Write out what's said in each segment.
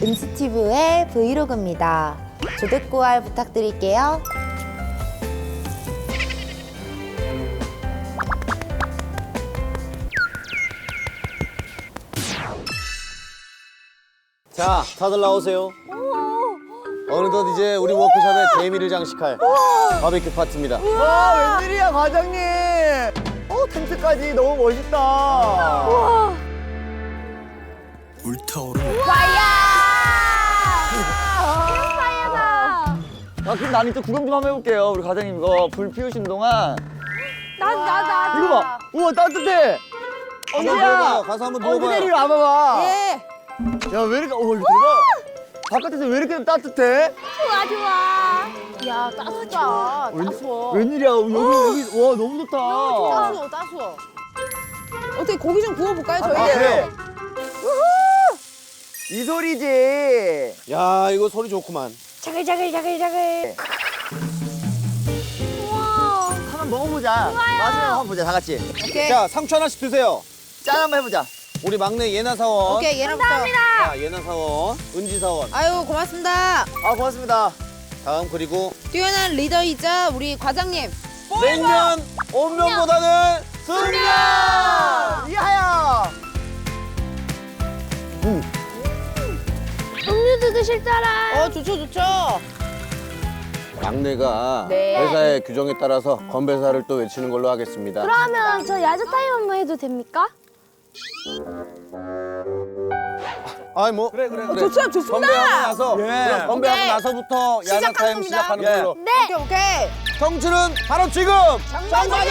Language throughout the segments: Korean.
은지TV의 브이로그입니다. 조댓구알 부탁드릴게요. 자, 다들 나오세요. 어느덧 이제 우리 워크숍의 대미를 장식할 바베큐 파티입니다. 와, 웬일이야, 과장님. 텐트까지 너무 멋있다. 불타오르는 아, 그럼 나는 또 구경 좀 한번 해볼게요. 우리 과장님 이거 불 피우신 동안. 나. 이거 봐. 우와, 따뜻해. 한번 언니야. 누워봐요. 가서 한번 언니 누워봐요. 내리러 와봐봐. 예. 야, 왜 이렇게, 이거 대박. 바깥에서 왜 이렇게 따뜻해? 좋아. 야, 따스다. 따스워. 웬일이야, 여기, 와, 너무 좋다. 따스워. 어떻게 고기 좀 구워볼까요, 저희? 아, 그래. 이 소리지. 야, 이거 소리 좋구만. 자글자글. 우와. 한번 먹어보자. 맛을 한번 보자, 다 같이. 오케이. 자, 상추 하나씩 드세요. 짠 한번 해보자. 우리 막내 예나 사원. 오케이, 얘는부터. 자, 예나 사원, 은지 사원. 아유, 고맙습니다. 아, 고맙습니다. 다음 그리고 뛰어난 리더이자 우리 과장님. 냉면 온면보다는 순면. 이하야. 음료도 드실 사람. 좋죠. 막내가 네. 회사의 규정에 따라서 건배사를 또 외치는 걸로 하겠습니다. 그러면 저 야자 타임 한번 해도 됩니까? 아이 뭐 그래. 좋습니다. 건배하고 나서 예. 그럼 건배하고 오케이. 나서부터 야자 시작하는 타임 겁니다. 시작하는 예. 걸로. 네. 오케이. 청춘은 바로 지금. 정관이!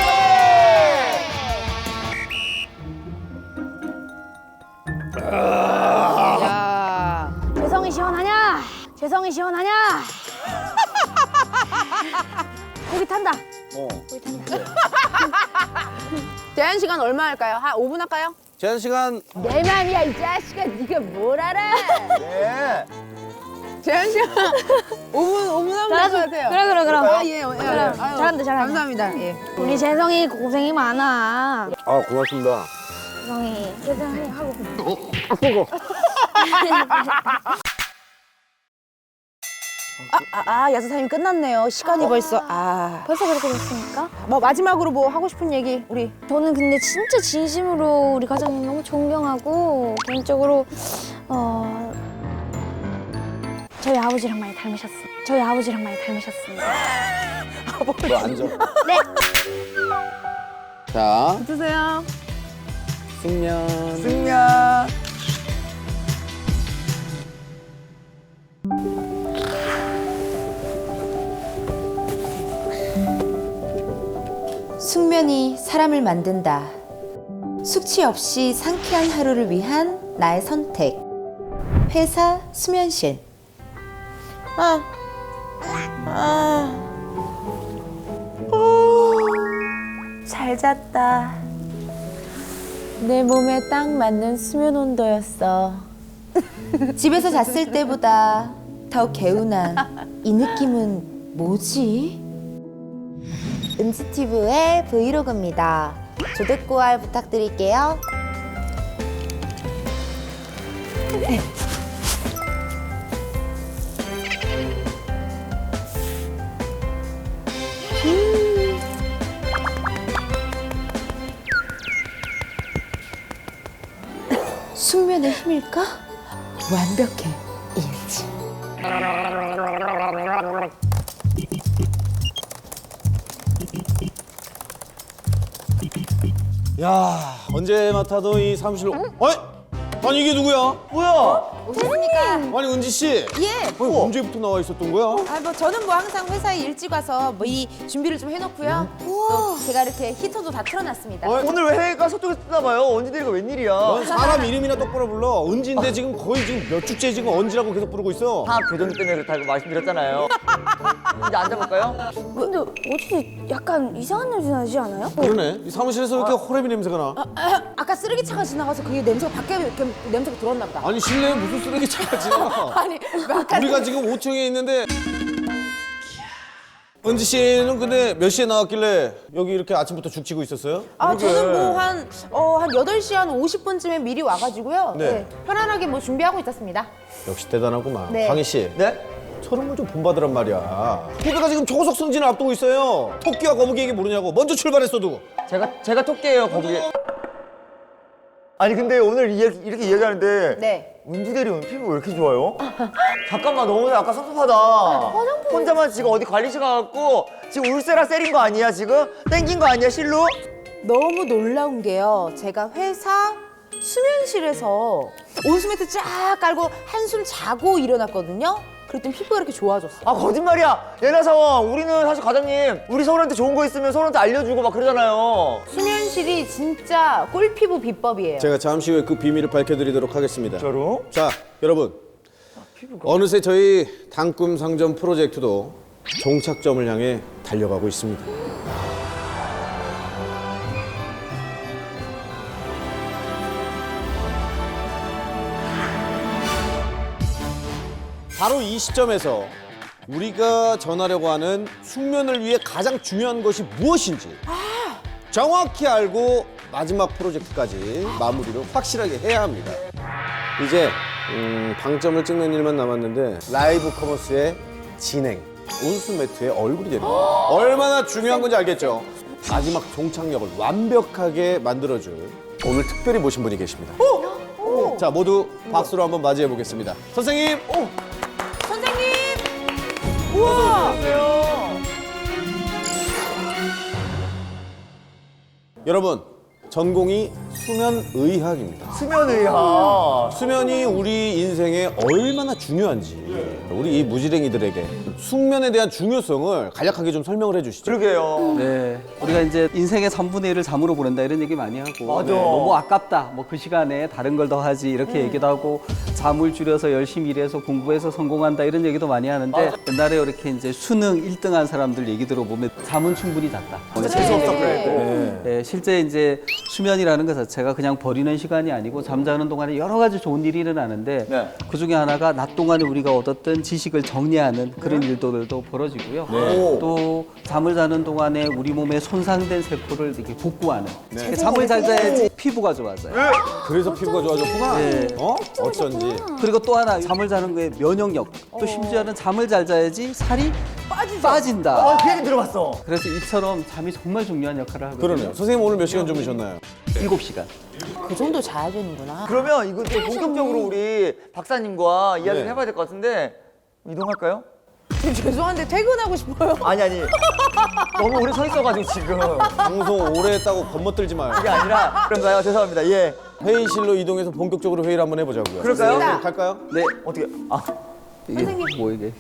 야. 재성이 시원하냐? 재성이 시원하냐? 고기 탄다. 고기 탄다. 제한 시간 얼마 할까요? 한 5분 할까요? 제한 시간 내 맘이야, 이 자식아. 네가 뭘 알아? 예. 제한 시간 5분 하면 될 것 같아요. 그래. 아, 예. 아유, 잘한다. 감사합니다. 예. 우리 재성이 고생이 많아. 아 고맙습니다. 재성이 하고. 야자 타임 끝났네요. 시간이 벌써. 벌써 그렇게 됐습니까? 뭐 마지막으로 뭐 하고 싶은 얘기 우리. 저는 근데 진짜 진심으로 우리 과장님 너무 존경하고 개인적으로 저희 아버지랑 많이 닮으셨어요. 너 앉아. 네. 자 드세요. 숙면. 승ля. 숙면이 사람을 만든다. 숙취 없이 상쾌한 하루를 위한 나의 선택. 회사 수면실. 잘 잤다. 내 몸에 딱 맞는 수면 온도였어. 집에서 잤을 때보다 더 개운한 이 느낌은 뭐지? 은지TV의 브이로그입니다. 조댓구알 부탁드릴게요. 숙면의 힘일까? 완벽해, 일치. 야 언제 맡아도 이 사무실로. 어이? 아니 이게 누구야? 뭐야? 오셨습니까? 아니 은지 씨. 예. 아니, 언제부터 나와 있었던 거야? 저는 뭐 항상 회사에 일찍 와서 뭐 이 준비를 좀 해놓고요. 또 제가 이렇게 히터도 다 틀어놨습니다. 오늘 왜 해외가 서쪽에 쓰나 봐요. 언니들이가 웬일이야? 넌 사람 이름이나 똑바로 불러. 은지인데 지금 거의 지금 몇 주째 지금 언지라고 계속 부르고 있어. 다 교정 때문에 그렇다고 말씀드렸잖아요. 이제 앉아볼까요? 근데 어디서 약간 이상한 냄새 나지 않아요? 그러네. 이 사무실에서 이렇게 호레비 냄새가 나. 아까 쓰레기차가 지나가서 그게 냄새가 밖에 이렇게 냄새가 들어왔나 보다. 아니 실내에 무슨 쓰레기 차가 지나가. 아니, 아까 우리가 지금 5층에 있는데 은지 씨는 근데 몇 시에 나왔길래 여기 이렇게 아침부터 죽치고 있었어요? 아, 저는 뭐 한 8시 한 50분쯤에 미리 와가지고요. 네. 네, 편안하게 뭐 준비하고 있었습니다. 역시 대단하구만. 네. 황희 씨. 네? 저런 걸 좀 본받으란 말이야. 후배가 지금 초고속 승진을 앞두고 있어요. 토끼와 거북이 얘기 모르냐고. 먼저 출발했어도. 제가 토끼예요, 거북이. 아니 근데 오늘 이렇게 이야기하는데 네. 은지 대리 오늘 피부 왜 이렇게 좋아요? 잠깐만 너무 아까 섭섭하다. 혼자만 지금 어디 관리실 가갖고 지금 울세라 세린 거 아니야 지금? 땡긴 거 아니야 실로? 너무 놀라운 게요. 제가 회사 수면실에서 온수매트 쫙 깔고 한숨 자고 일어났거든요. 그랬더니 피부가 이렇게 좋아졌어. 아 거짓말이야. 예나 사원 우리는 사실 과장님 우리 서울한테 좋은 거 있으면 서울한테 알려주고 막 그러잖아요. 수면실이 진짜 꿀피부 비법이에요. 제가 잠시 후에 그 비밀을 밝혀드리도록 하겠습니다. 진짜로? 자, 여러분. 어느새 저희 당꿈 상점 프로젝트도 종착점을 향해 달려가고 있습니다. 바로 이 시점에서 우리가 전하려고 하는 숙면을 위해 가장 중요한 것이 무엇인지 정확히 알고 마지막 프로젝트까지 마무리를 확실하게 해야 합니다. 이제 방점을 찍는 일만 남았는데 라이브 커머스의 진행, 온수매트의 얼굴이 됩니다. 얼마나 중요한 건지 알겠죠? 마지막 종착역을 완벽하게 만들어줄 오늘 특별히 모신 분이 계십니다. 자, 모두 박수로 한번 맞이해 보겠습니다. 선생님! 선생님! 우와! 여러분, 전공이 수면의학입니다. 수면의학. 수면이 우리 인생에 얼마나 중요한지 우리 이 무지랭이들에게 숙면에 대한 중요성을 간략하게 좀 설명을 해주시죠. 그러게요. 네, 우리가 이제 인생의 3분의 1을 잠으로 보낸다 이런 얘기 많이 하고 맞아. 너무 아깝다, 뭐 그 시간에 다른 걸 더 하지 이렇게 얘기도 하고 잠을 줄여서 열심히 일해서 공부해서 성공한다 이런 얘기도 많이 하는데 옛날에 이렇게 이제 수능 1등한 사람들 얘기 들어보면 잠은 충분히 잤다. 재수없어 그래. 네, 실제 이제 수면이라는 것 자체가 그냥 버리는 시간이 아니고 잠자는 동안에 여러 가지 좋은 일이 일어나는데 네. 그 중에 하나가 낮 동안에 우리가 얻었던 지식을 정리하는 그런 일들도 벌어지고요. 또 잠을 자는 동안에 우리 몸에 손상된 세포를 이렇게 복구하는. 그러니까 잠을 잘 자야지 피부가 좋아져요. 그래서 피부가 좋아졌구나. 네. 어쩐지. 그리고 또 하나 잠을 자는 거에 면역력. 또 심지어는 잠을 잘 자야지 살이 빠진다. 그 얘기 들어봤어. 그래서 이처럼 잠이 정말 중요한 역할을 하거든요. 그러네요. 선생님 오늘 몇 시간 주무셨나요? 7시간. 그 정도 자야 되는구나. 그러면 이거 좀 본격적으로 우리 박사님과 이야기를 네. 해봐야 될 것 같은데 이동할까요? 죄송한데 퇴근하고 싶어요. 아니 너무 오래 서 있어가지고 지금 방송 오래 했다고 겁먹들지 마요. 그게 아니라 그런가요? 죄송합니다. 예. 회의실로 이동해서 본격적으로 회의를 한번 해보자고요. 그럴까요? 네, 갈까요? 네. 어떻게 이게 뭐 이게?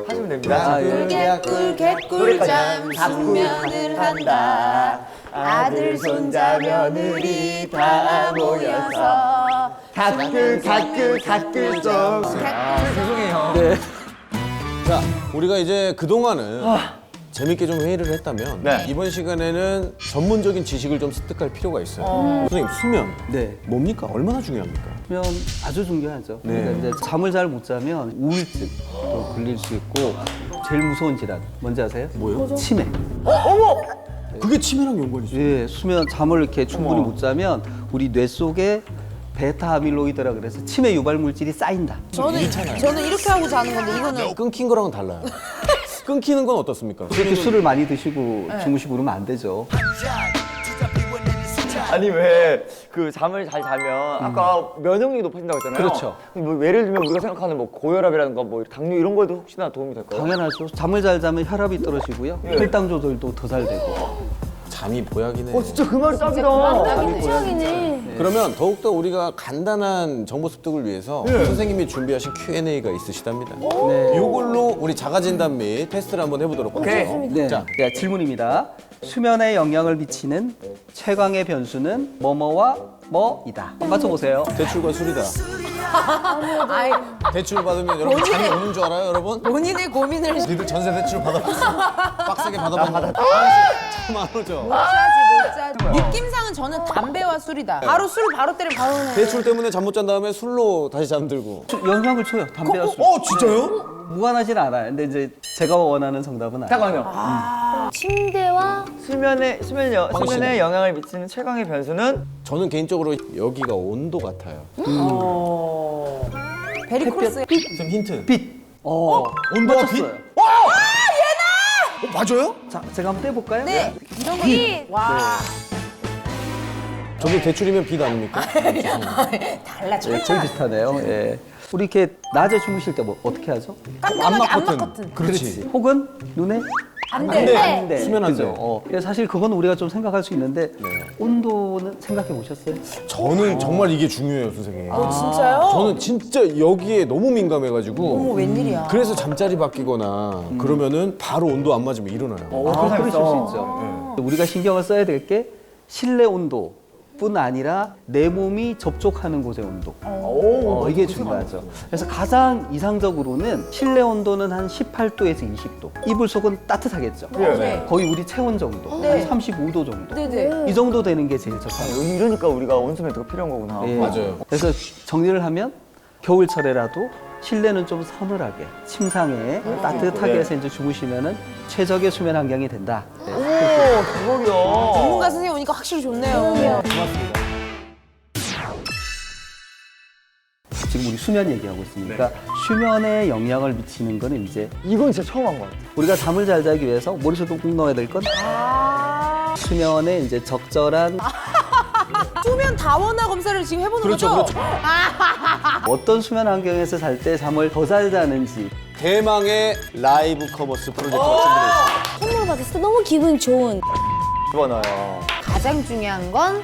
하시면 됩니다. 아, 예. 꿀 개꿀잠 숙면을 한다. 아들 손자 며느리 다 모여서 가끔 좀 죄송해요. 네. 자, 우리가 이제 그동안은 재밌게 좀 회의를 했다면 네. 이번 시간에는 전문적인 지식을 좀 습득할 필요가 있어요. 선생님, 수면 네. 뭡니까? 얼마나 중요합니까? 수면 아주 중요하죠. 네. 그러니까 이제 잠을 잘 못 자면 우울증도 걸릴 수 있고 제일 무서운 질환 뭔지 아세요? 뭐요? 치매. 그게 치매랑 연관이 있어요. 예, 수면 잠을 이렇게 충분히 못 자면 우리 뇌 속에 베타 아밀로이드라 그래서 치매 유발 물질이 쌓인다. 저는 이렇게 하고 자는 건데 이거는 끊긴 거랑은 달라요. 끊기는 건 어떻습니까? 그렇게 술을 많이 드시고 주무시고 그러면 안 되죠. 아니 왜 그 잠을 잘 자면 아까 면역력이 높아진다고 했잖아요. 그렇죠. 뭐 예를 들면 우리가 생각하는 뭐 고혈압이라든가 뭐 당뇨 이런 거에도 혹시나 도움이 될까요? 당연하죠. 잠을 잘 자면 혈압이 떨어지고요. 혈당 조절도 더 잘 되고. 잠이 보약이네. 진짜 그 말이 딱이다. 최악이네. 그러면 더욱더 우리가 간단한 정보 습득을 위해서 선생님이 준비하신 Q&A가 있으시답니다. 네. 이걸로 우리 자가진단 및 테스트를 한번 해보도록 하죠. 네. 자, 자, 질문입니다. 수면에 영향을 미치는 최강의 변수는 뭐뭐와 뭐이다. 맞춰보세요. 대출과 술이다. 아이, 대출 받으면 여러분 잠이 오는 줄 알아요, 여러분? 본인의 고민을 니들 전세 대출 받아봤어? 빡세게 받아봤나? 잠안 오죠? 못 자지. 느낌상은 저는 담배와 술이다. 바로 술 바로 때리면 바로 대출 때문에 잠 못 잔 다음에 술로 다시 잠들고. 영향을 줘요. 담배와 술. 진짜요? 무관하진 않아요. 근데 이제 제가 원하는 정답은 아니에요. 잠깐만요. 침대와 수면에 영향을 미치는 최강의 변수는 저는 개인적으로 여기가 온도 같아요. 베리크로스. 좀 힌트. 빛. 온도와 빛? 맞췄어요. 맞아요? 자, 제가 한번 떼볼까요? 네. 이런 거. 빛. 와. 저도 대출이면 빛 아닙니까? 달라. 네, 제일 비슷하네요. 예. 우리 이렇게 낮에 주무실 때 뭐 어떻게 하죠? 깜깜하게 안마 커튼. 커튼. 그렇지. 혹은 눈에 안 돼. 돼. 안 돼. 수면 안 그죠? 돼. 그래서 사실 그건 우리가 좀 생각할 수 있는데 온도는 생각해 보셨어요? 저는 정말 이게 중요해요, 선생님. 진짜요? 저는 진짜 여기에 너무 민감해가지고. 어머 웬일이야. 그래서 잠자리 바뀌거나 그러면은 바로 온도 안 맞으면 일어나요. 그러실 수 있죠. 우리가 신경을 써야 될 게 실내 온도뿐 아니라 내 몸이 접촉하는 곳의 온도. 이게 중요하죠. 그래서 가장 이상적으로는 실내 온도는 한 18도에서 20도. 이불 속은 따뜻하겠죠. 네. 거의 우리 체온 정도, 네. 한 35도 정도. 네네. 이 정도 되는 게 제일 적합해요. 이러니까 우리가 온수매트가 필요한 거구나. 예. 맞아요. 그래서 정리를 하면 겨울철에라도 실내는 좀 서늘하게 침상에 따뜻하게 해서 이제 주무시면은 최적의 수면 환경이 된다. 네. 그거요. 전문가 선생님 오니까 확실히 좋네요. 지금 우리 수면 얘기하고 있으니까 수면에 영향을 미치는 거는 이제 이건 진짜 처음 한 것 같아. 우리가 잠을 잘 자기 위해서 머릿속에 꼭 넣어야 될 건 수면에 이제 적절한 수면 다원화 검사를 지금 해보는 그렇죠, 거죠? 그렇죠. 어떤 수면 환경에서 살 때 잠을 더 잘 자는지 대망의 라이브 커머스 프로젝트가 준비되어 있습니다. 선물 받았을 때 너무 기분 좋은. 집어넣어요. 가장 중요한 건